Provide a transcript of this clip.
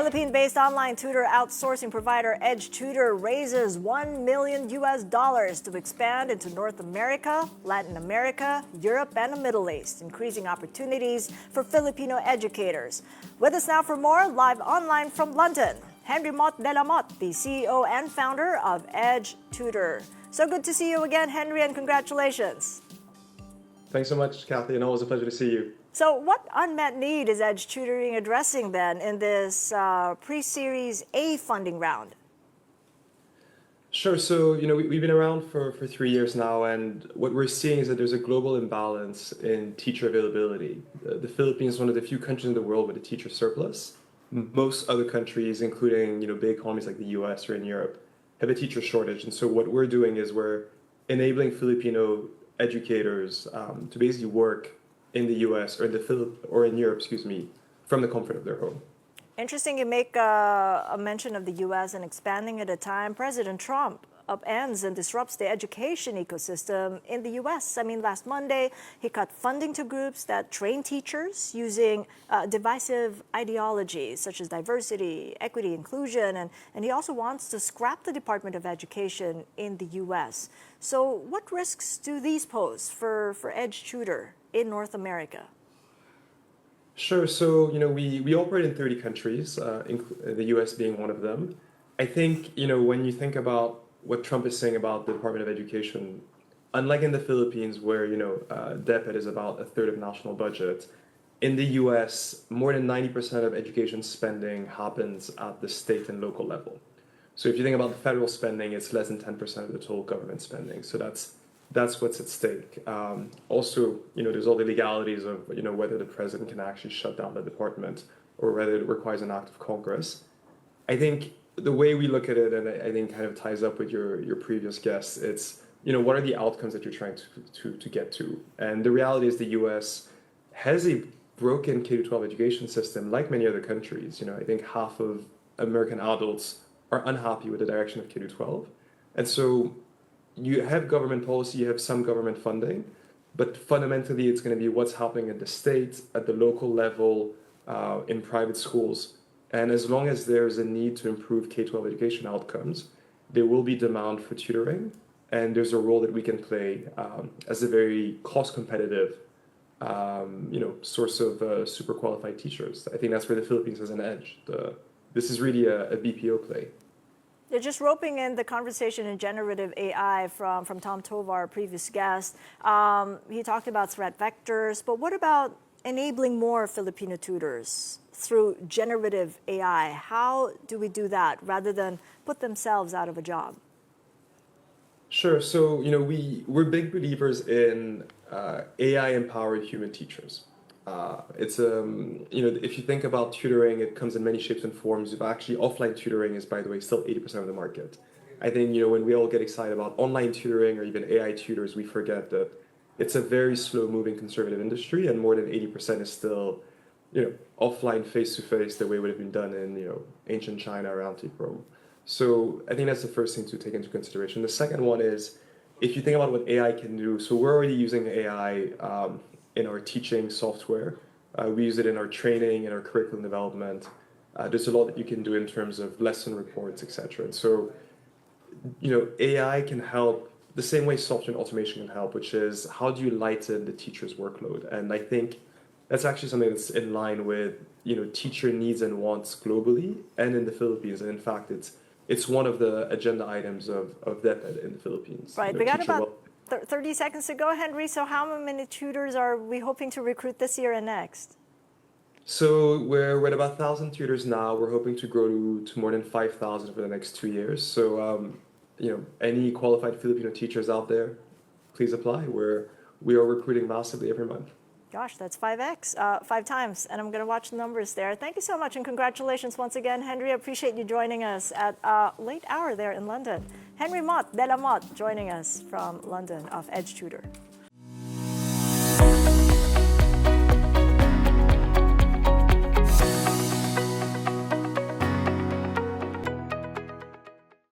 Philippine-based online tutor outsourcing provider Edge Tutor raises $1 million to expand into North America, Latin America, Europe, and the Middle East, increasing opportunities for Filipino educators. With us now for more, live online from London, Motte, the CEO and founder of Edge Tutor. So good to see you again, Henry, and congratulations. Thanks so much, Kathy, and always a pleasure to see you. So what unmet need is Edge Tutoring addressing then in this pre-Series A funding round? Sure. So, we've been around for 3 years now, and what we're seeing is that there's a global imbalance in teacher availability. The Philippines is one of the few countries in the world with a teacher surplus. Most other countries, including, big economies like the US or in Europe, have a teacher shortage. And so what we're doing is we're enabling Filipino educators to basically work in the US or in Europe, from the comfort of their home. Interesting you make a mention of the US and expanding at a time President Trump upends and disrupts the education ecosystem in the US. I mean, last Monday, he cut funding to groups that train teachers using divisive ideologies such as diversity, equity, inclusion, and he also wants to scrap the Department of Education in the US. So what risks do these pose for Edge Tutor in North America? Sure. So, we operate in 30 countries, the US being one of them. I think, when you think about what Trump is saying about the Department of Education, unlike in the Philippines where, DepEd is about a third of national budget, in the US, more than 90% of education spending happens at the state and local level. So if you think about the federal spending, it's less than 10% of the total government spending. So that's what's at stake. Also, there's all the legalities of, whether the president can actually shut down the department or whether it requires an act of Congress. I think the way we look at it, and I think kind of ties up with your previous guests, it's, what are the outcomes that you're trying to get to? And the reality is the US has a broken K-12 education system like many other countries. I think half of American adults are unhappy with the direction of K-12. And so you have government policy, you have some government funding, but fundamentally it's going to be what's happening at the state, at the local level, in private schools. And as long as there's a need to improve K-12 education outcomes, there will be demand for tutoring, and there's a role that we can play as a very cost-competitive, source of super qualified teachers. I think that's where the Philippines has an edge. This is really a BPO play. They're just roping in the conversation in generative AI from Tom Tovar, previous guest. He talked about threat vectors, but what about enabling more Filipino tutors through generative AI? How do we do that rather than put themselves out of a job? Sure. So, we're big believers in AI-empowered human teachers. It's if you think about tutoring, it comes in many shapes and forms. Actually, offline tutoring is, by the way, still 80% of the market. I think, when we all get excited about online tutoring or even AI tutors, we forget that it's a very slow-moving conservative industry, and more than 80% is still, offline, face-to-face, the way it would have been done in, ancient China or antique Rome. So I think that's the first thing to take into consideration. The second one is, if you think about what AI can do, so we're already using AI in our teaching software. We use it in our training, in our curriculum development. There's a lot that you can do in terms of lesson reports, etc. And so, AI can help the same way software and automation can help, which is how do you lighten the teacher's workload? And I think that's actually something that's in line with, teacher needs and wants globally and in the Philippines. And in fact, it's one of the agenda items of DepEd in the Philippines. Right. We got about 30 seconds to go, Henry. So how many tutors are we hoping to recruit this year and next? So we're at about 1,000 tutors now. We're hoping to grow to more than 5,000 for the next 2 years. So, any qualified Filipino teachers out there, please apply. We are recruiting massively every month. Gosh, that's 5x, 5 times, and I'm going to watch the numbers there. Thank you so much, and congratulations once again, Henry. I appreciate you joining us at a late hour there in London. Henry Motte, Dela joining us from London of Edge Tutor.